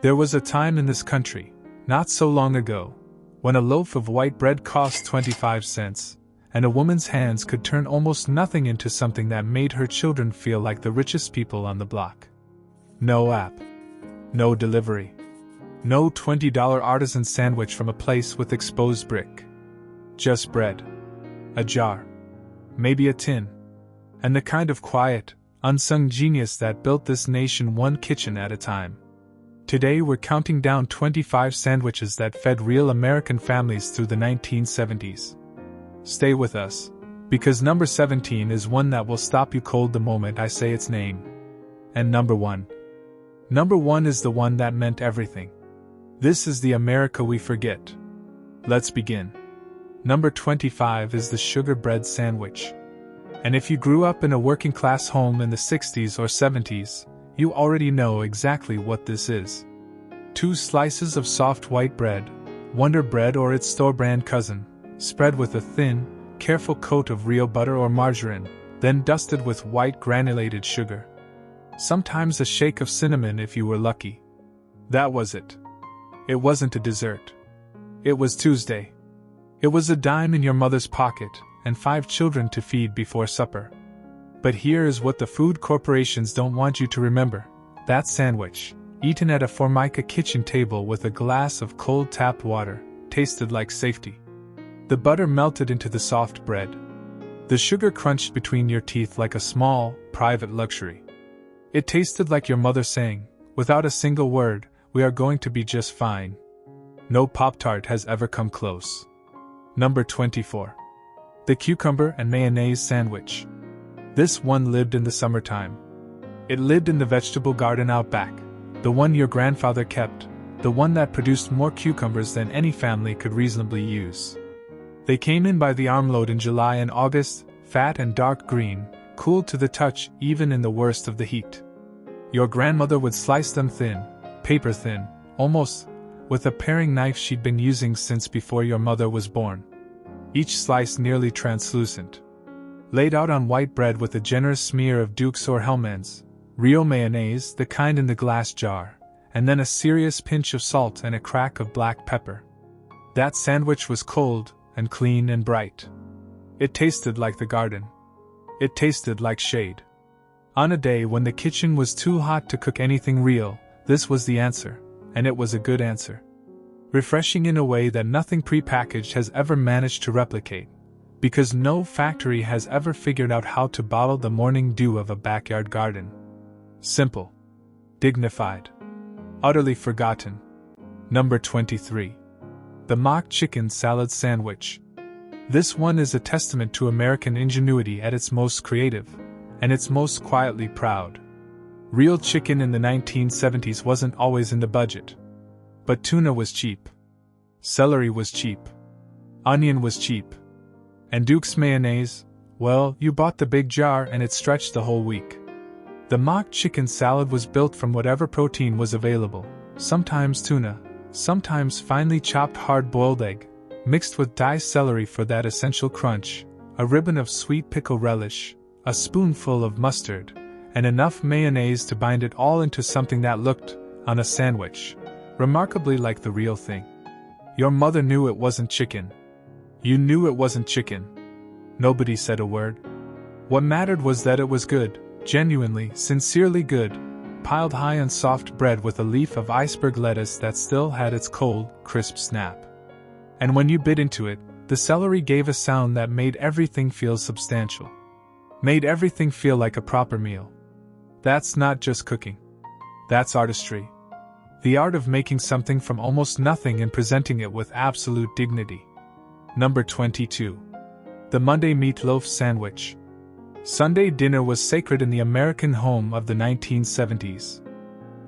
There was a time in this country, not so long ago, when a loaf of white bread cost 25 cents, and a woman's hands could turn almost nothing into something that made her children feel like the richest people on the block. No app. No delivery. No $20 artisan sandwich from a place with exposed brick. Just bread. A jar. Maybe a tin. And the kind of quiet, unsung genius that built this nation one kitchen at a time. Today we're counting down 25 sandwiches that fed real American families through the 1970s. Stay with us, because number 17 is one that will stop you cold the moment I say its name. And number 1. Number 1 is the one that meant everything. This is the America we forget. Let's begin. Number 25 is the sugar bread sandwich. And if you grew up in a working class home in the 60s or 70s, you already know exactly what this is. 2 slices of soft white bread, Wonder Bread or its store-brand cousin, spread with a thin, careful coat of real butter or margarine, then dusted with white granulated sugar. Sometimes a shake of cinnamon if you were lucky. That was it. It wasn't a dessert. It was Tuesday. It was a dime in your mother's pocket, and 5 children to feed before supper. But here is what the food corporations don't want you to remember. That sandwich, eaten at a Formica kitchen table with a glass of cold tap water, tasted like safety. The butter melted into the soft bread. The sugar crunched between your teeth like a small, private luxury. It tasted like your mother saying, without a single word, "We are going to be just fine." No Pop-Tart has ever come close. Number 24. The cucumber and mayonnaise sandwich. This one lived in the summertime. It lived in the vegetable garden out back, the one your grandfather kept, the one that produced more cucumbers than any family could reasonably use. They came in by the armload in July and August, fat and dark green, cool to the touch even in the worst of the heat. Your grandmother would slice them thin, paper thin, almost, with a paring knife she'd been using since before your mother was born. Each slice nearly translucent. Laid out on white bread with a generous smear of Duke's or Hellmann's, real mayonnaise, the kind in the glass jar, and then a serious pinch of salt and a crack of black pepper. That sandwich was cold, and clean and bright. It tasted like the garden. It tasted like shade. On a day when the kitchen was too hot to cook anything real, this was the answer, and it was a good answer. Refreshing in a way that nothing prepackaged has ever managed to replicate, because no factory has ever figured out how to bottle the morning dew of a backyard garden. Simple. Dignified. Utterly forgotten. Number 23. The mock chicken salad sandwich. This one is a testament to American ingenuity at its most creative, and its most quietly proud. Real chicken in the 1970s wasn't always in the budget. But tuna was cheap. Celery was cheap. Onion was cheap. And Duke's mayonnaise, well, you bought the big jar and it stretched the whole week. The mock chicken salad was built from whatever protein was available, sometimes tuna, sometimes finely chopped hard-boiled egg, mixed with diced celery for that essential crunch, a ribbon of sweet pickle relish, a spoonful of mustard, and enough mayonnaise to bind it all into something that looked, on a sandwich, remarkably like the real thing. Your mother knew it wasn't chicken. You knew it wasn't chicken. Nobody said a word. What mattered was that it was good, genuinely, sincerely good, piled high on soft bread with a leaf of iceberg lettuce that still had its cold, crisp snap. And when you bit into it, the celery gave a sound that made everything feel substantial. Made everything feel like a proper meal. That's not just cooking. That's artistry. The art of making something from almost nothing and presenting it with absolute dignity. Number 22. The Monday Meatloaf Sandwich. Sunday dinner was sacred in the American home of the 1970s.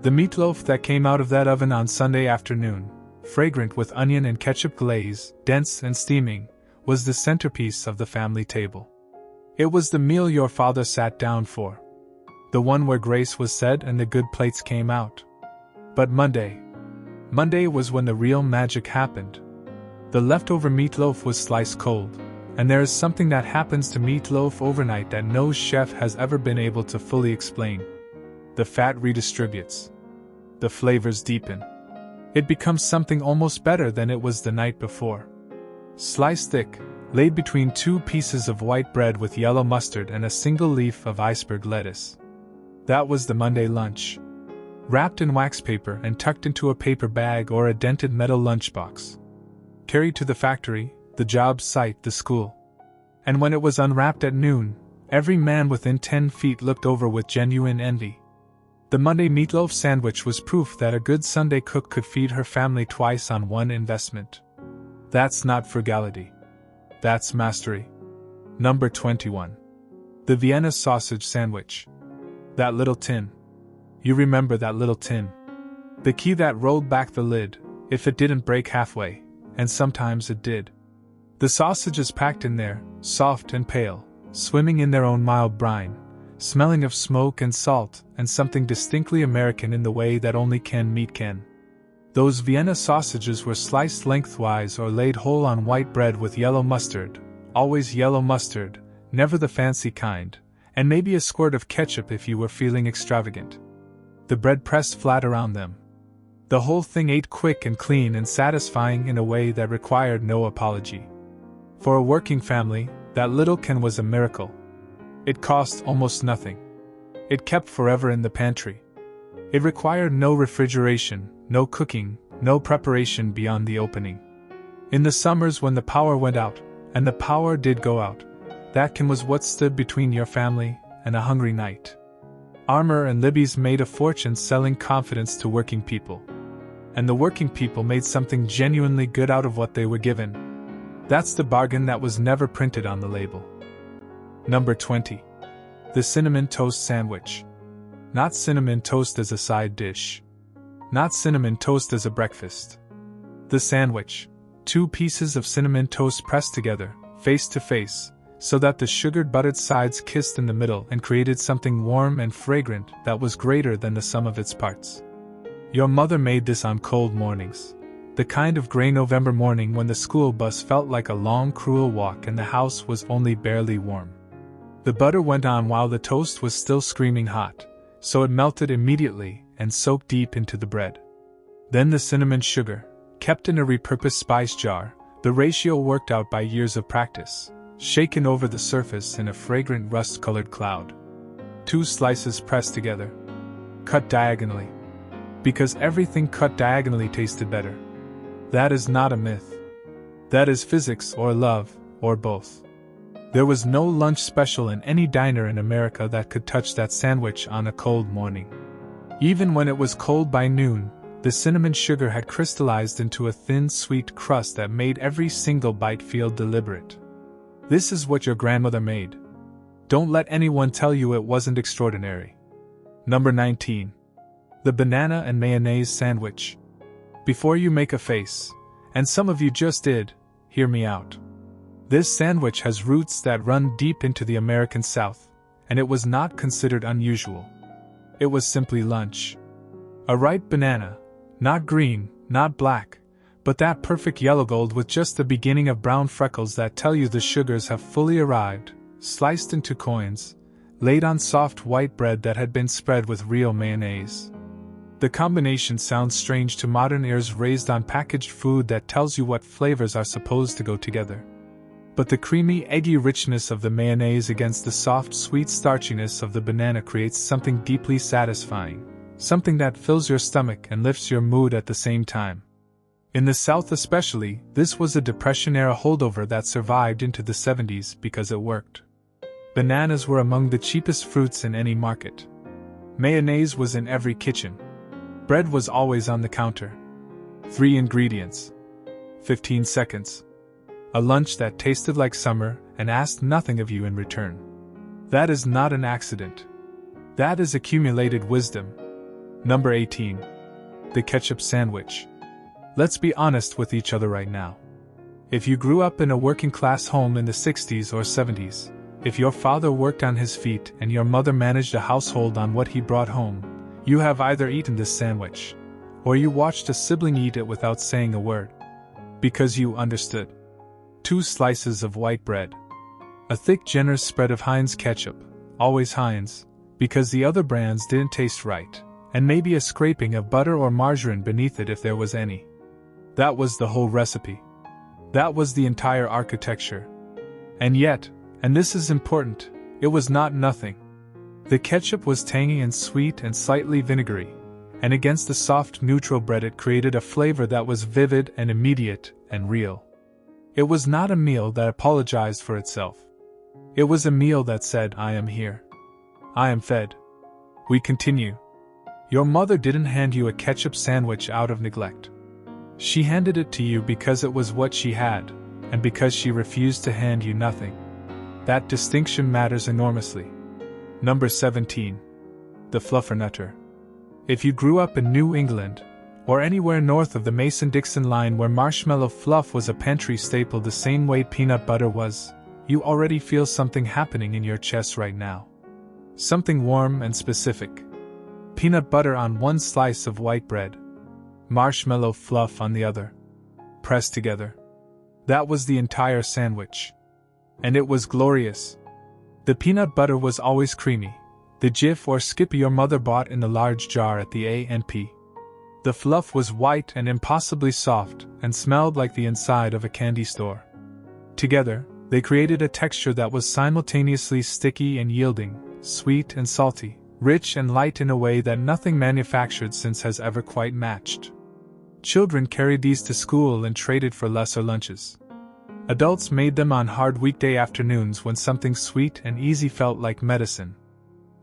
The meatloaf that came out of that oven on Sunday afternoon, fragrant with onion and ketchup glaze, dense and steaming, was the centerpiece of the family table. It was the meal your father sat down for. The one where grace was said and the good plates came out. But Monday was when the real magic happened. The leftover meatloaf was sliced cold, and there is something that happens to meatloaf overnight that no chef has ever been able to fully explain. The fat redistributes. the flavors deepen. It becomes something almost better than it was the night before. Sliced thick, laid between two pieces of white bread with yellow mustard and a single leaf of iceberg lettuce. That was the Monday lunch. Wrapped in wax paper and tucked into a paper bag or a dented metal lunchbox. Carried to the factory, the job site, the school. And when it was unwrapped at noon, every man within 10 feet looked over with genuine envy. The Monday Meatloaf Sandwich was proof that a good Sunday cook could feed her family twice on one investment. That's not frugality. That's mastery. Number 21. The Vienna Sausage Sandwich. That little tin. You remember that little tin? The key that rolled back the lid, if it didn't break halfway, and sometimes it did. The sausages packed in there, soft and pale, swimming in their own mild brine, smelling of smoke and salt and something distinctly American in the way that only canned meat can. Those Vienna sausages were sliced lengthwise or laid whole on white bread with yellow mustard, always yellow mustard, never the fancy kind, and maybe a squirt of ketchup if you were feeling extravagant. The bread pressed flat around them. The whole thing ate quick and clean and satisfying in a way that required no apology. For a working family, that little can was a miracle. It cost almost nothing. It kept forever in the pantry. It required no refrigeration, no cooking, no preparation beyond the opening. In the summers when the power went out, and the power did go out, that can was what stood between your family and a hungry night. Armour and Libby's made a fortune selling confidence to working people. And the working people made something genuinely good out of what they were given. That's the bargain that was never printed on the label. Number 20. The Cinnamon Toast Sandwich. Not cinnamon toast as a side dish. Not cinnamon toast as a breakfast. The sandwich. 2 pieces of cinnamon toast pressed together, face to face, so that the sugared buttered sides kissed in the middle and created something warm and fragrant that was greater than the sum of its parts. Your mother made this on cold mornings. The kind of gray November morning when the school bus felt like a long cruel walk and the house was only barely warm. The butter went on while the toast was still screaming hot, so it melted immediately and soaked deep into the bread. Then the cinnamon sugar, kept in a repurposed spice jar, the ratio worked out by years of practice, shaken over the surface in a fragrant rust-colored cloud. 2 slices pressed together. Cut diagonally. Because everything cut diagonally tasted better. That is not a myth. That is physics or love, or both. There was no lunch special in any diner in America that could touch that sandwich on a cold morning. Even when it was cold by noon, the cinnamon sugar had crystallized into a thin, sweet crust that made every single bite feel deliberate. This is what your grandmother made. Don't let anyone tell you it wasn't extraordinary. Number 19. The Banana and Mayonnaise Sandwich. Before you make a face, and some of you just did, hear me out. This sandwich has roots that run deep into the American South, and it was not considered unusual. It was simply lunch. A ripe banana, not green, not black, but that perfect yellow gold with just the beginning of brown freckles that tell you the sugars have fully arrived, sliced into coins, laid on soft white bread that had been spread with real mayonnaise. The combination sounds strange to modern ears raised on packaged food that tells you what flavors are supposed to go together. But the creamy, eggy richness of the mayonnaise against the soft, sweet starchiness of the banana creates something deeply satisfying, something that fills your stomach and lifts your mood at the same time. In the South especially, this was a Depression-era holdover that survived into the 70s because it worked. Bananas were among the cheapest fruits in any market. Mayonnaise was in every kitchen. Bread was always on the counter. 3 ingredients. 15 seconds. A lunch that tasted like summer and asked nothing of you in return. That is not an accident. That is accumulated wisdom. Number 18. The Ketchup Sandwich. Let's be honest with each other right now. If you grew up in a working-class home in the 60s or 70s, if your father worked on his feet and your mother managed a household on what he brought home, you have either eaten this sandwich, or you watched a sibling eat it without saying a word. Because you understood. 2 slices of white bread. A thick, generous spread of Heinz ketchup, always Heinz, because the other brands didn't taste right, and maybe a scraping of butter or margarine beneath it if there was any. That was the whole recipe. That was the entire architecture. And yet, and this is important, it was not nothing. The ketchup was tangy and sweet and slightly vinegary, and against the soft neutral bread it created a flavor that was vivid and immediate and real. It was not a meal that apologized for itself. It was a meal that said, I am here. I am fed. We continue. Your mother didn't hand you a ketchup sandwich out of neglect. She handed it to you because it was what she had, and because she refused to hand you nothing. That distinction matters enormously. Number 17. The Fluffernutter. If you grew up in New England, or anywhere north of the Mason-Dixon line where marshmallow fluff was a pantry staple the same way peanut butter was, you already feel something happening in your chest right now. Something warm and specific. Peanut butter on one slice of white bread. Marshmallow fluff on the other. Pressed together. That was the entire sandwich. And it was glorious. The peanut butter was always creamy. The Jif or Skippy your mother bought in the large jar at the A&P. The fluff was white and impossibly soft and smelled like the inside of a candy store. Together, they created a texture that was simultaneously sticky and yielding, sweet and salty, rich and light in a way that nothing manufactured since has ever quite matched. Children carried these to school and traded for lesser lunches. Adults made them on hard weekday afternoons when something sweet and easy felt like medicine.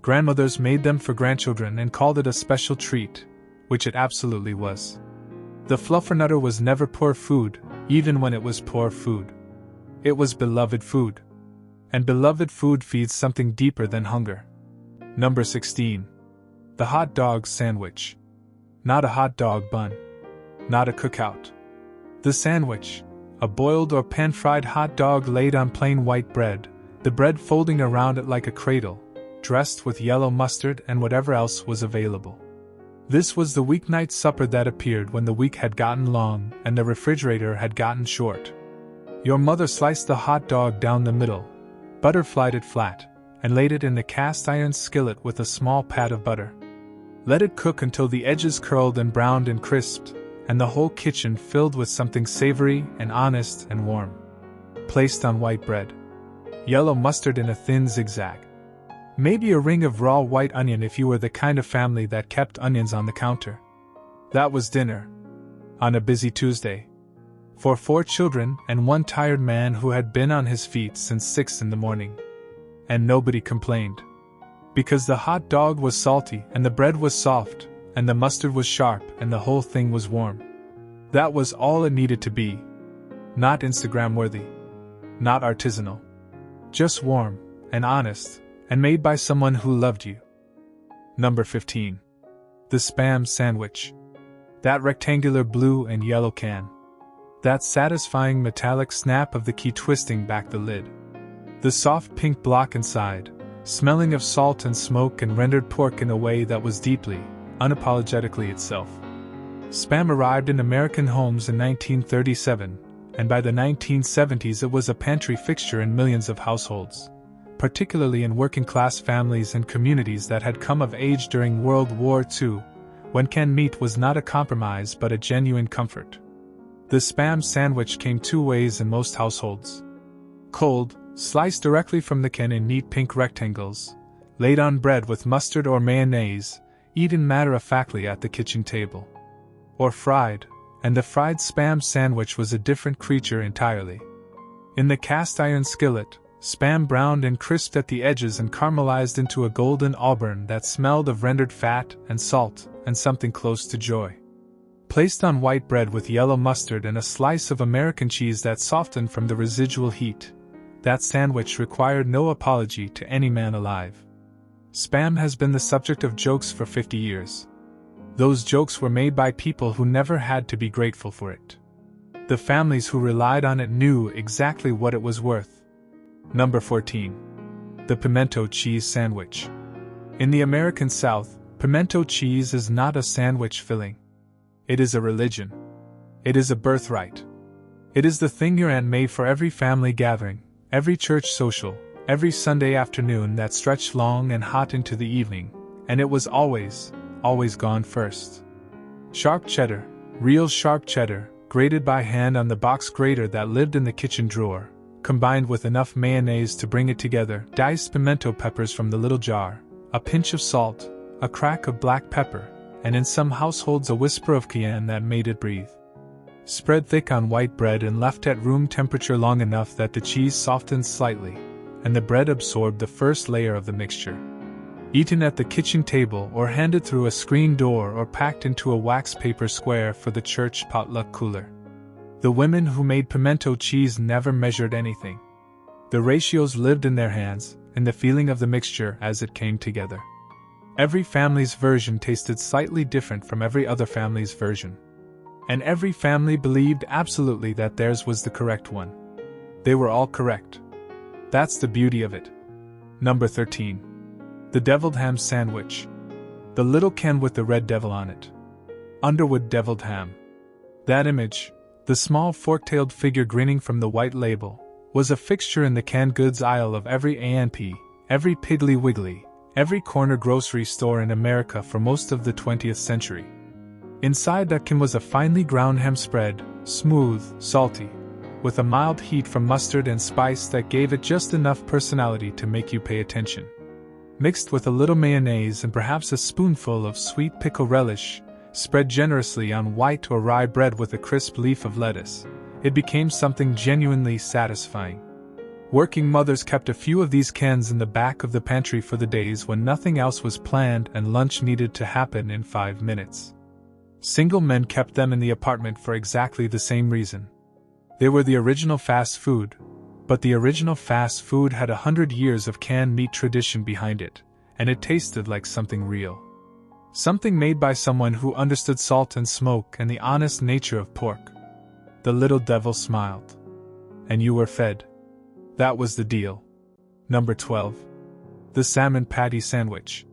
Grandmothers made them for grandchildren and called it a special treat, which it absolutely was. The Fluffernutter was never poor food, even when it was poor food. It was beloved food. And beloved food feeds something deeper than hunger. Number 16. The Hot Dog Sandwich. Not a hot dog bun. Not a cookout. The sandwich, a boiled or pan-fried hot dog laid on plain white bread, the bread folding around it like a cradle, dressed with yellow mustard and whatever else was available. This was the weeknight supper that appeared when the week had gotten long and the refrigerator had gotten short. Your mother sliced the hot dog down the middle, butterflied it flat, and laid it in the cast-iron skillet with a small pat of butter. Let it cook until the edges curled and browned and crisped, and the whole kitchen filled with something savory and honest and warm. Placed on white bread. Yellow mustard in a thin zigzag. Maybe a ring of raw white onion if you were the kind of family that kept onions on the counter. That was dinner. On a busy Tuesday. For 4 children and one tired man who had been on his feet since 6 in the morning. And nobody complained. Because the hot dog was salty and the bread was soft, and the mustard was sharp and the whole thing was warm. That was all it needed to be. Not Instagram-worthy. Not artisanal. Just warm and honest, and made by someone who loved you. Number 15. The Spam Sandwich. That rectangular blue and yellow can. That satisfying metallic snap of the key twisting back the lid. The soft pink block inside, smelling of salt and smoke and rendered pork in a way that was deeply, unapologetically itself. Spam arrived in American homes in 1937, and by the 1970s it was a pantry fixture in millions of households, particularly in working-class families and communities that had come of age during World War II, when canned meat was not a compromise but a genuine comfort. The Spam sandwich came 2 ways in most households. Cold, sliced directly from the can in neat pink rectangles, laid on bread with mustard or mayonnaise, eaten matter-of-factly at the kitchen table. Or fried, and the fried Spam sandwich was a different creature entirely. In the cast-iron skillet, Spam browned and crisped at the edges and caramelized into a golden auburn that smelled of rendered fat and salt and something close to joy. Placed on white bread with yellow mustard and a slice of American cheese that softened from the residual heat, that sandwich required no apology to any man alive. Spam has been the subject of jokes for 50 years. Those jokes were made by people who never had to be grateful for it. The families who relied on it knew exactly what it was worth. Number 14. The Pimento Cheese Sandwich. In the American South, pimento cheese is not a sandwich filling. It is a religion. It is a birthright. It is the thing your aunt made for every family gathering, every church social, every Sunday afternoon that stretched long and hot into the evening, and it was always, always gone first. Sharp cheddar, real sharp cheddar, grated by hand on the box grater that lived in the kitchen drawer, combined with enough mayonnaise to bring it together, diced pimento peppers from the little jar, a pinch of salt, a crack of black pepper, and in some households a whisper of cayenne that made it breathe. Spread thick on white bread and left at room temperature long enough that the cheese softened slightly, and the bread absorbed the first layer of the mixture. Eaten at the kitchen table or handed through a screen door or packed into a wax paper square for the church potluck cooler. The women who made pimento cheese never measured anything. The ratios lived in their hands, in the feeling of the mixture as it came together. Every family's version tasted slightly different from every other family's version. And every family believed absolutely that theirs was the correct one. They were all correct. That's the beauty of it. Number 13. The Deviled Ham Sandwich. The little can with the red devil on it. Underwood deviled ham. That image, the small fork-tailed figure grinning from the white label, was a fixture in the canned goods aisle of every A&P, every Piggly Wiggly, every corner grocery store in America for most of the 20th century. Inside that can was a finely ground ham spread, smooth, salty, with a mild heat from mustard and spice that gave it just enough personality to make you pay attention. Mixed with a little mayonnaise and perhaps a spoonful of sweet pickle relish, spread generously on white or rye bread with a crisp leaf of lettuce, it became something genuinely satisfying. Working mothers kept a few of these cans in the back of the pantry for the days when nothing else was planned and lunch needed to happen in 5 minutes. Single men kept them in the apartment for exactly the same reason. They were the original fast food, but the original fast food had 100 years of canned meat tradition behind it, and it tasted like something real. Something made by someone who understood salt and smoke and the honest nature of pork. The little devil smiled. And you were fed. That was the deal. Number 12. The Salmon Patty Sandwich.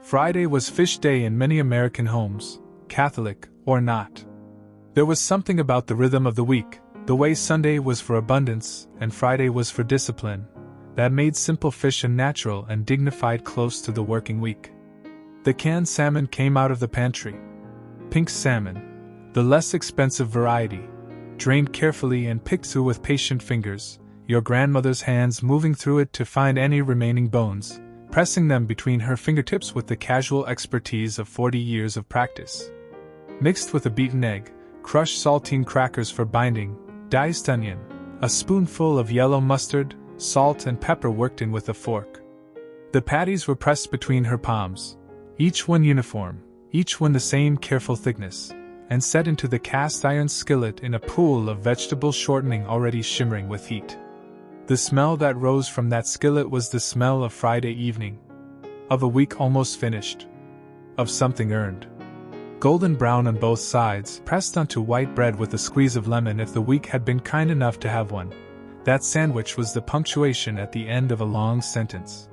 Friday was fish day in many American homes, Catholic or not. There was something about the rhythm of the week, the way Sunday was for abundance and Friday was for discipline, that made simple fish a natural and dignified close to the working week. The canned salmon came out of the pantry. Pink salmon, the less expensive variety, drained carefully and picked through with patient fingers, your grandmother's hands moving through it to find any remaining bones, pressing them between her fingertips with the casual expertise of 40 years of practice. Mixed with a beaten egg, crushed saltine crackers for binding, diced onion, a spoonful of yellow mustard, salt and pepper worked in with a fork. The patties were pressed between her palms, each one uniform, each one the same careful thickness, and set into the cast iron skillet in a pool of vegetable shortening already shimmering with heat. The smell that rose from that skillet was the smell of Friday evening, of a week almost finished, of something earned. Golden brown on both sides, pressed onto white bread with a squeeze of lemon if the week had been kind enough to have one. That sandwich was the punctuation at the end of a long sentence.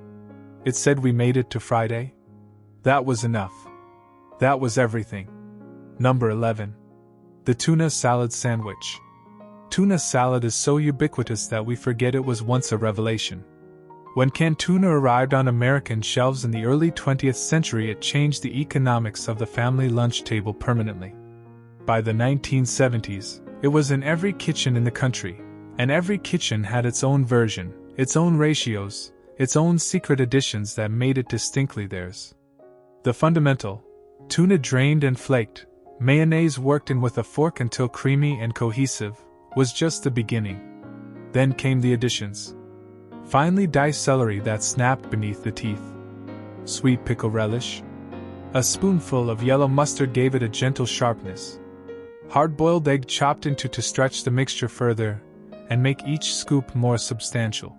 It said we made it to Friday. That was enough. That was everything. Number 11. The Tuna Salad Sandwich. Tuna salad is so ubiquitous that we forget it was once a revelation. When canned tuna arrived on American shelves in the early 20th century, it changed the economics of the family lunch table permanently. By the 1970s, it was in every kitchen in the country, and every kitchen had its own version, its own ratios, its own secret additions that made it distinctly theirs. The fundamental, tuna drained and flaked, mayonnaise worked in with a fork until creamy and cohesive, was just the beginning. Then came the additions. Finely diced celery that snapped beneath the teeth. Sweet pickle relish. A spoonful of yellow mustard gave it a gentle sharpness. Hard-boiled egg chopped into to stretch the mixture further and make each scoop more substantial.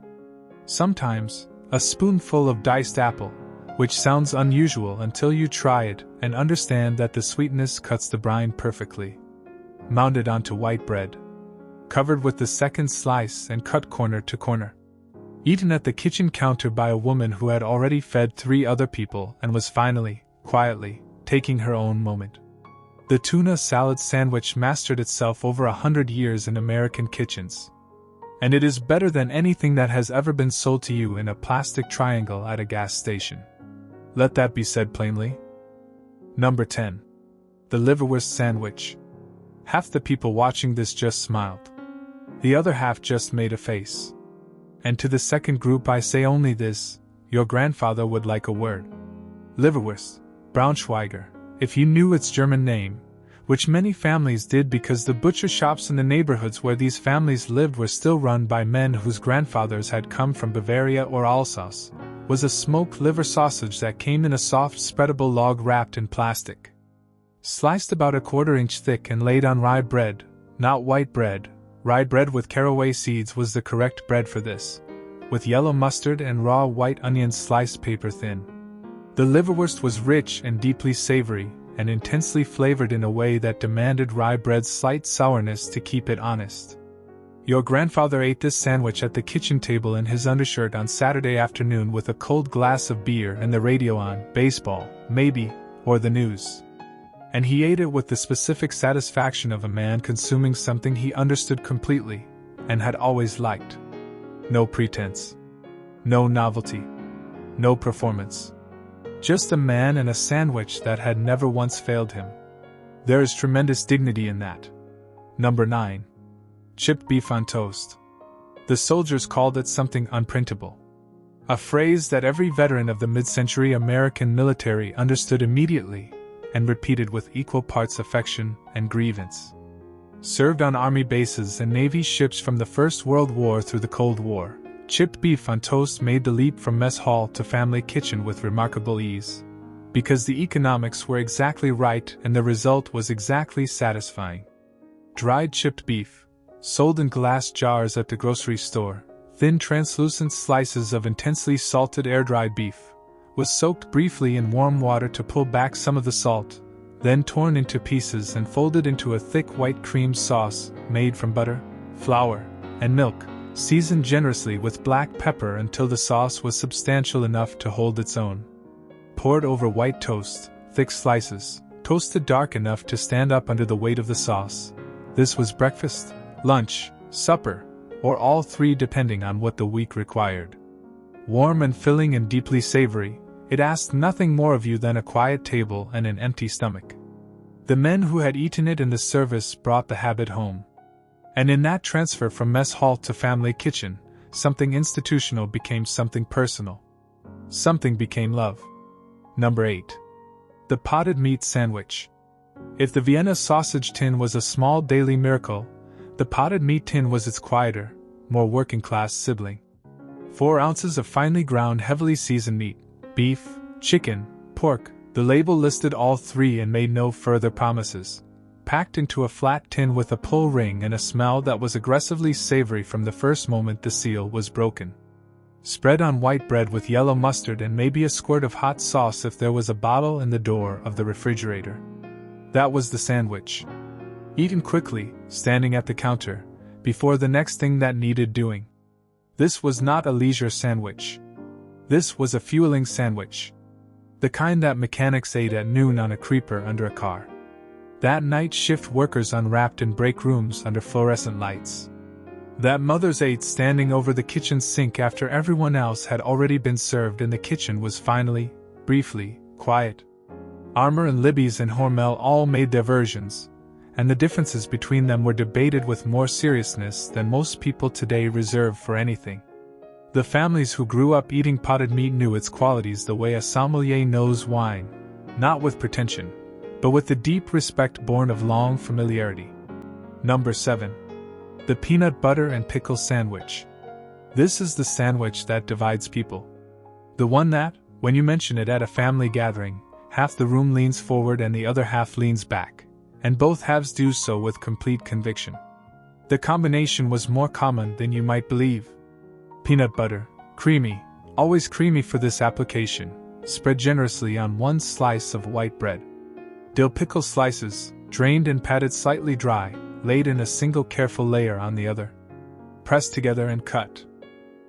Sometimes, a spoonful of diced apple, which sounds unusual until you try it and understand that the sweetness cuts the brine perfectly. Mounted onto white bread. Covered with the second slice and cut corner to corner. Eaten at the kitchen counter by a woman who had already fed 3 other people and was finally, quietly, taking her own moment. The tuna salad sandwich mastered itself over 100 years in American kitchens. And it is better than anything that has ever been sold to you in a plastic triangle at a gas station. Let that be said plainly. Number 10. The Liverwurst Sandwich. Half the people watching this just smiled. The other half just made a face. And to the second group I say only this: your grandfather would like a word. Liverwurst, Braunschweiger, if you knew its German name, which many families did because the butcher shops in the neighborhoods where these families lived were still run by men whose grandfathers had come from Bavaria or Alsace, was a smoked liver sausage that came in a soft spreadable log wrapped in plastic. Sliced about a quarter-inch thick and laid on rye bread, not white bread. Rye bread with caraway seeds was the correct bread for this, with yellow mustard and raw white onions sliced paper thin. The liverwurst was rich and deeply savory, and intensely flavored in a way that demanded rye bread's slight sourness to keep it honest. Your grandfather ate this sandwich at the kitchen table in his undershirt on Saturday afternoon with a cold glass of beer and the radio on, baseball, maybe, or the news. And he ate it with the specific satisfaction of a man consuming something he understood completely, and had always liked. No pretense. No novelty. No performance. Just a man and a sandwich that had never once failed him. There is tremendous dignity in that. Number 9. Chipped beef on toast. The soldiers called it something unprintable. A phrase that every veteran of the mid-century American military understood immediately, and repeated with equal parts affection and grievance. Served on army bases and navy ships from the First World War through the Cold War, chipped beef on toast made the leap from mess hall to family kitchen with remarkable ease, because the economics were exactly right and the result was exactly satisfying. Dried chipped beef, sold in glass jars at the grocery store, thin translucent slices of intensely salted air-dried beef, was soaked briefly in warm water to pull back some of the salt, then torn into pieces and folded into a thick white cream sauce made from butter, flour, and milk, seasoned generously with black pepper until the sauce was substantial enough to hold its own. Poured over white toast, thick slices, toasted dark enough to stand up under the weight of the sauce. This was breakfast, lunch, supper, or all three depending on what the week required. Warm and filling and deeply savory, it asked nothing more of you than a quiet table and an empty stomach. The men who had eaten it in the service brought the habit home. And in that transfer from mess hall to family kitchen, something institutional became something personal. Something became love. Number 8. The potted meat sandwich. If the Vienna sausage tin was a small daily miracle, the potted meat tin was its quieter, more working-class sibling. 4 ounces of finely ground heavily seasoned meat, beef, chicken, pork, the label listed all 3 and made no further promises. Packed into a flat tin with a pull ring and a smell that was aggressively savory from the first moment the seal was broken. Spread on white bread with yellow mustard and maybe a squirt of hot sauce if there was a bottle in the door of the refrigerator. That was the sandwich. Eaten quickly, standing at the counter, before the next thing that needed doing. This was not a leisure sandwich. This was a fueling sandwich. The kind that mechanics ate at noon on a creeper under a car. That night shift workers unwrapped in break rooms under fluorescent lights. That mothers ate standing over the kitchen sink after everyone else had already been served and the kitchen was finally, briefly, quiet. Armour and Libby's and Hormel all made their versions, and the differences between them were debated with more seriousness than most people today reserve for anything. The families who grew up eating potted meat knew its qualities the way a sommelier knows wine, not with pretension, but with the deep respect born of long familiarity. Number 7. The peanut butter and pickle sandwich. This is the sandwich that divides people. The one that, when you mention it at a family gathering, half the room leans forward and the other half leans back, and both halves do so with complete conviction. The combination was more common than you might believe. Peanut butter, creamy, always creamy for this application, spread generously on one slice of white bread. Dill pickle slices, drained and patted slightly dry, laid in a single careful layer on the other. Pressed together and cut.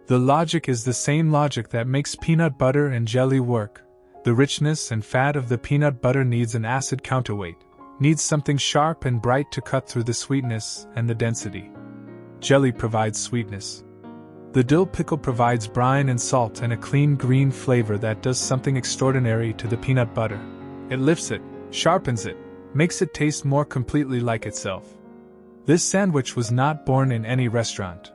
The logic is the same logic that makes peanut butter and jelly work. The richness and fat of the peanut butter needs an acid counterweight, needs something sharp and bright to cut through the sweetness and the density. Jelly provides sweetness. The dill pickle provides brine and salt and a clean green flavor that does something extraordinary to the peanut butter. It lifts it, sharpens it, makes it taste more completely like itself. This sandwich was not born in any restaurant.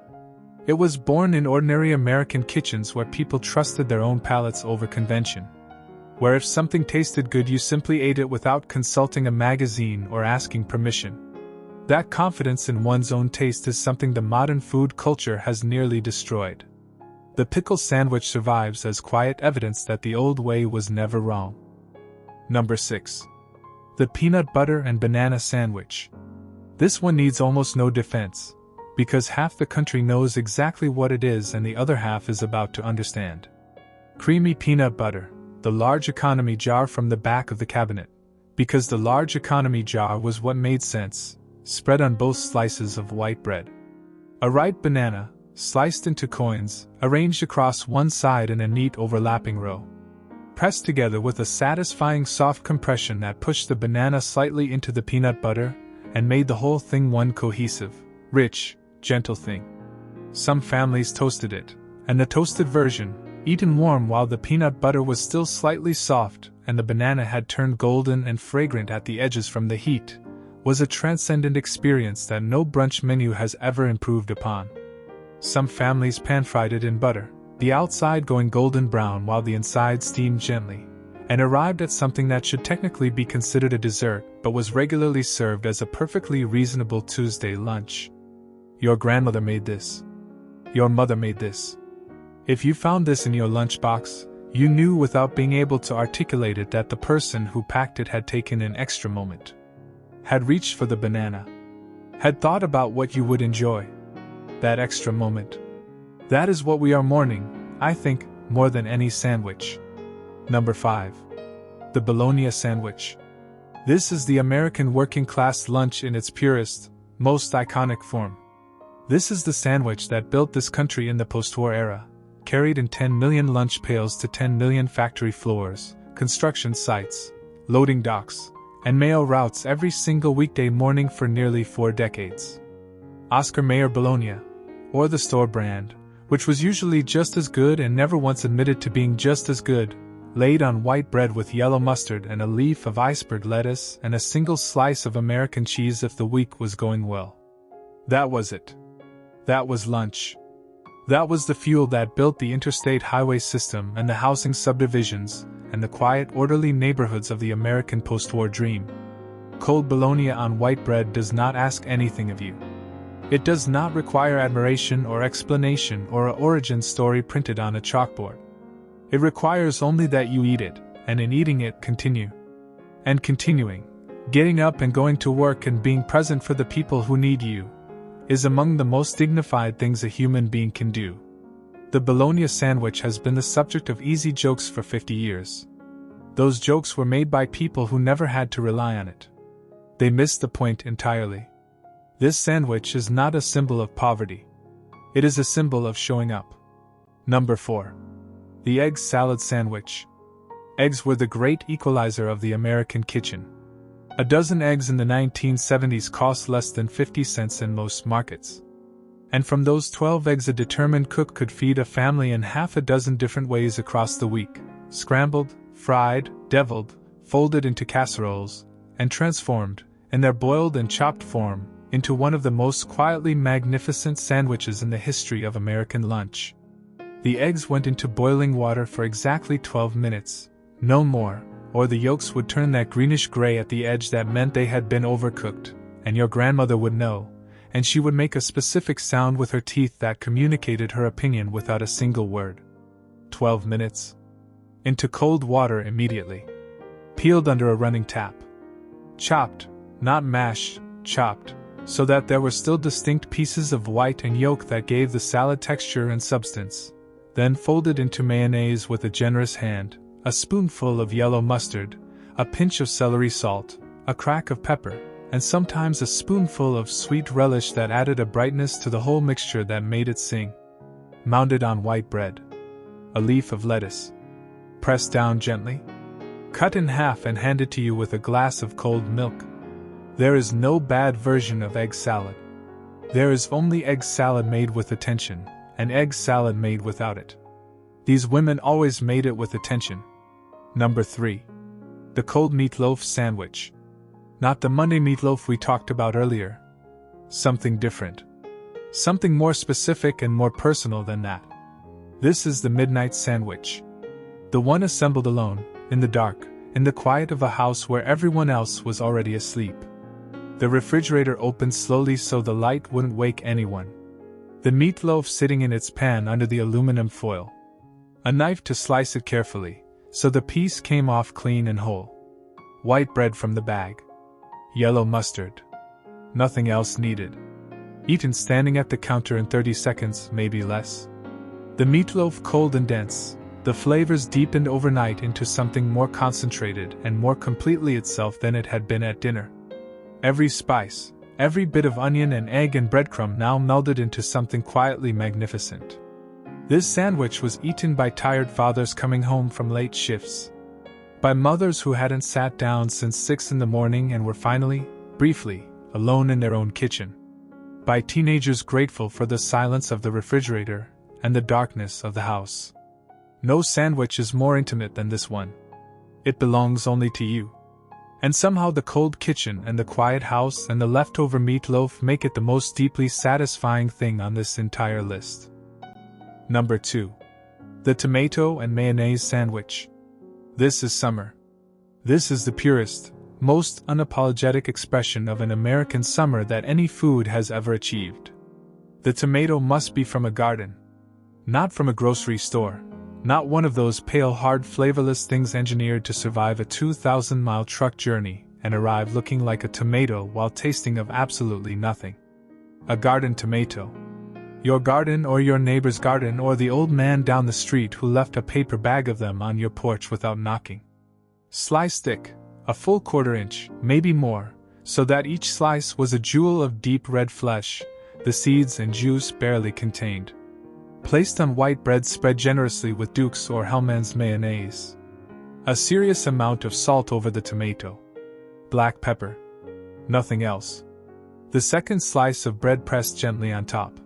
It was born in ordinary American kitchens where people trusted their own palates over convention. Where if something tasted good you simply ate it without consulting a magazine or asking permission. That confidence in one's own taste is something the modern food culture has nearly destroyed. The pickle sandwich survives as quiet evidence that the old way was never wrong. Number 6. The peanut butter and banana sandwich. This one needs almost no defense, because half the country knows exactly what it is and the other half is about to understand. Creamy peanut butter, the large economy jar from the back of the cabinet, because the large economy jar was what made sense, spread on both slices of white bread. A ripe banana, sliced into coins, arranged across one side in a neat overlapping row. Pressed together with a satisfying soft compression that pushed the banana slightly into the peanut butter and made the whole thing one cohesive, rich, gentle thing. Some families toasted it, and the toasted version, eaten warm while the peanut butter was still slightly soft and the banana had turned golden and fragrant at the edges from the heat, was a transcendent experience that no brunch menu has ever improved upon. Some families pan-fried it in butter, the outside going golden brown while the inside steamed gently, and arrived at something that should technically be considered a dessert but was regularly served as a perfectly reasonable Tuesday lunch. Your grandmother made this. Your mother made this. If you found this in your lunchbox, you knew without being able to articulate it that the person who packed it had taken an extra moment, had reached for the banana, had thought about what you would enjoy. That extra moment. That is what we are mourning, I think, more than any sandwich. Number 5. The Bologna Sandwich. This is the American working class lunch in its purest, most iconic form. This is the sandwich that built this country in the post-war era, carried in 10 million lunch pails to 10 million factory floors, construction sites, loading docks, and Mayo routes every single weekday morning for nearly 4 decades. Oscar Mayer Bologna, or the store brand, which was usually just as good and never once admitted to being just as good, laid on white bread with yellow mustard and a leaf of iceberg lettuce and a single slice of American cheese if the week was going well. That was it. That was lunch. That was the fuel that built the interstate highway system and the housing subdivisions and the quiet, orderly neighborhoods of the American post-war dream. Cold bologna on white bread does not ask anything of you. It does not require admiration or explanation or an origin story printed on a chalkboard. It requires only that you eat it, and in eating it continue. And continuing, getting up and going to work and being present for the people who need you, is among the most dignified things a human being can do. The Bologna Sandwich has been the subject of easy jokes for 50 years. Those jokes were made by people who never had to rely on it. They missed the point entirely. This sandwich is not a symbol of poverty. It is a symbol of showing up. Number 4. The Egg Salad Sandwich. Eggs were the great equalizer of the American kitchen. A dozen eggs in the 1970s cost less than 50 cents in most markets. And from those 12 eggs a determined cook could feed a family in half a dozen different ways across the week: scrambled, fried, deviled, folded into casseroles, and transformed, in their boiled and chopped form, into one of the most quietly magnificent sandwiches in the history of American lunch. The eggs went into boiling water for exactly 12 minutes, no more, or the yolks would turn that greenish-gray at the edge that meant they had been overcooked, and your grandmother would know, and she would make a specific sound with her teeth that communicated her opinion without a single word. 12 minutes. Into cold water immediately. Peeled under a running tap. Chopped, not mashed, chopped, so that there were still distinct pieces of white and yolk that gave the salad texture and substance. Then folded into mayonnaise with a generous hand, a spoonful of yellow mustard, a pinch of celery salt, a crack of pepper, and sometimes a spoonful of sweet relish that added a brightness to the whole mixture that made it sing. Mounded on white bread. A leaf of lettuce. Pressed down gently. Cut in half and handed to you with a glass of cold milk. There is no bad version of egg salad. There is only egg salad made with attention, and egg salad made without it. These women always made it with attention. Number 3. The cold meatloaf sandwich. Not the Monday meatloaf we talked about earlier. Something different. Something more specific and more personal than that. This is the midnight sandwich. The one assembled alone, in the dark, in the quiet of a house where everyone else was already asleep. The refrigerator opened slowly so the light wouldn't wake anyone. The meatloaf sitting in its pan under the aluminum foil. A knife to slice it carefully, so the piece came off clean and whole. White bread from the bag. Yellow mustard. Nothing else needed. Eaten standing at the counter in 30 seconds, maybe less. The meatloaf cold and dense, the flavors deepened overnight into something more concentrated and more completely itself than it had been at dinner. Every spice, every bit of onion and egg and breadcrumb now melded into something quietly magnificent. This sandwich was eaten by tired fathers coming home from late shifts. By mothers who hadn't sat down since 6 in the morning and were finally, briefly, alone in their own kitchen. By teenagers grateful for the silence of the refrigerator and the darkness of the house. No sandwich is more intimate than this one. It belongs only to you. And somehow the cold kitchen and the quiet house and the leftover meatloaf make it the most deeply satisfying thing on this entire list. Number 2. The tomato and mayonnaise sandwich. This is summer. This is the purest, most unapologetic expression of an American summer that any food has ever achieved. The tomato must be from a garden. Not from a grocery store. Not one of those pale, hard, flavorless things engineered to survive a 2,000-mile truck journey and arrive looking like a tomato while tasting of absolutely nothing. A garden tomato. Your garden or your neighbor's garden or the old man down the street who left a paper bag of them on your porch without knocking. Sliced thick, a full 1/4 inch, maybe more, so that each slice was a jewel of deep red flesh, the seeds and juice barely contained. Placed on white bread spread generously with Duke's or Hellmann's mayonnaise. A serious amount of salt over the tomato. Black pepper. Nothing else. The second slice of bread pressed gently on top.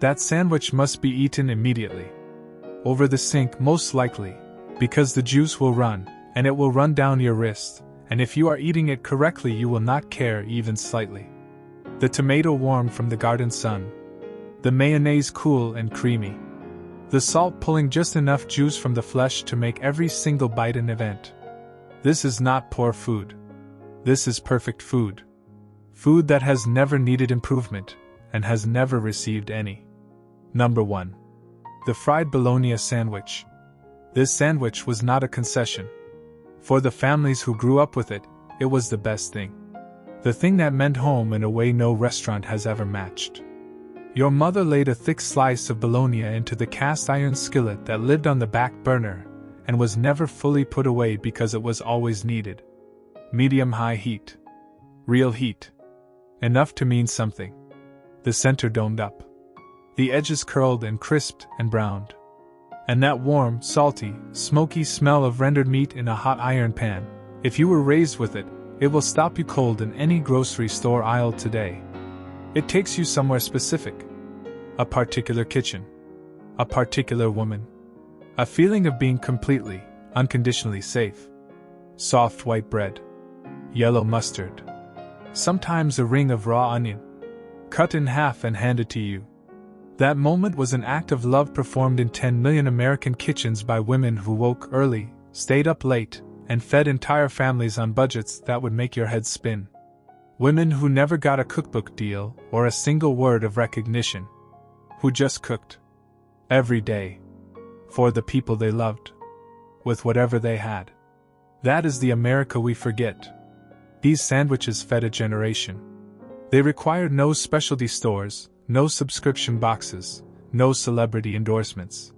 That sandwich must be eaten immediately. Over the sink most likely, because the juice will run, and it will run down your wrist, and if you are eating it correctly you will not care even slightly. The tomato warm from the garden sun. The mayonnaise cool and creamy. The salt pulling just enough juice from the flesh to make every single bite an event. This is not poor food. This is perfect food. Food that has never needed improvement, and has never received any. Number 1. The fried Bologna Sandwich. This sandwich was not a concession. For the families who grew up with it, it was the best thing. The thing that meant home in a way no restaurant has ever matched. Your mother laid a thick slice of bologna into the cast iron skillet that lived on the back burner, and was never fully put away because it was always needed. Medium-high heat. Real heat. Enough to mean something. The center domed up. The edges curled and crisped and browned. And that warm, salty, smoky smell of rendered meat in a hot iron pan, if you were raised with it, it will stop you cold in any grocery store aisle today. It takes you somewhere specific. A particular kitchen. A particular woman. A feeling of being completely, unconditionally safe. Soft white bread. Yellow mustard. Sometimes a ring of raw onion. Cut in half and handed to you. That moment was an act of love performed in 10 million American kitchens by women who woke early, stayed up late, and fed entire families on budgets that would make your head spin. Women who never got a cookbook deal or a single word of recognition. Who just cooked. Every day. For the people they loved. With whatever they had. That is the America we forget. These sandwiches fed a generation. They required no specialty stores, no subscription boxes, no celebrity endorsements.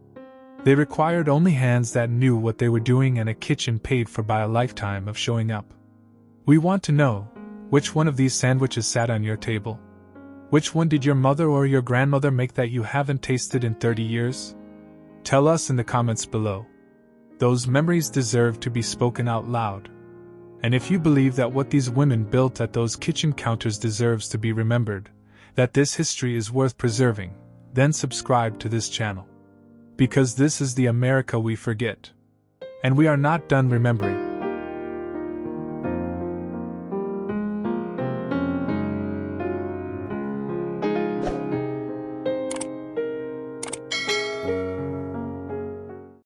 They required only hands that knew what they were doing and a kitchen paid for by a lifetime of showing up. We want to know, which one of these sandwiches sat on your table? Which one did your mother or your grandmother make that you haven't tasted in 30 years? Tell us in the comments below. Those memories deserve to be spoken out loud. And if you believe that what these women built at those kitchen counters deserves to be remembered, that this history is worth preserving, then subscribe to this channel. Because this is the America we forget. And we are not done remembering.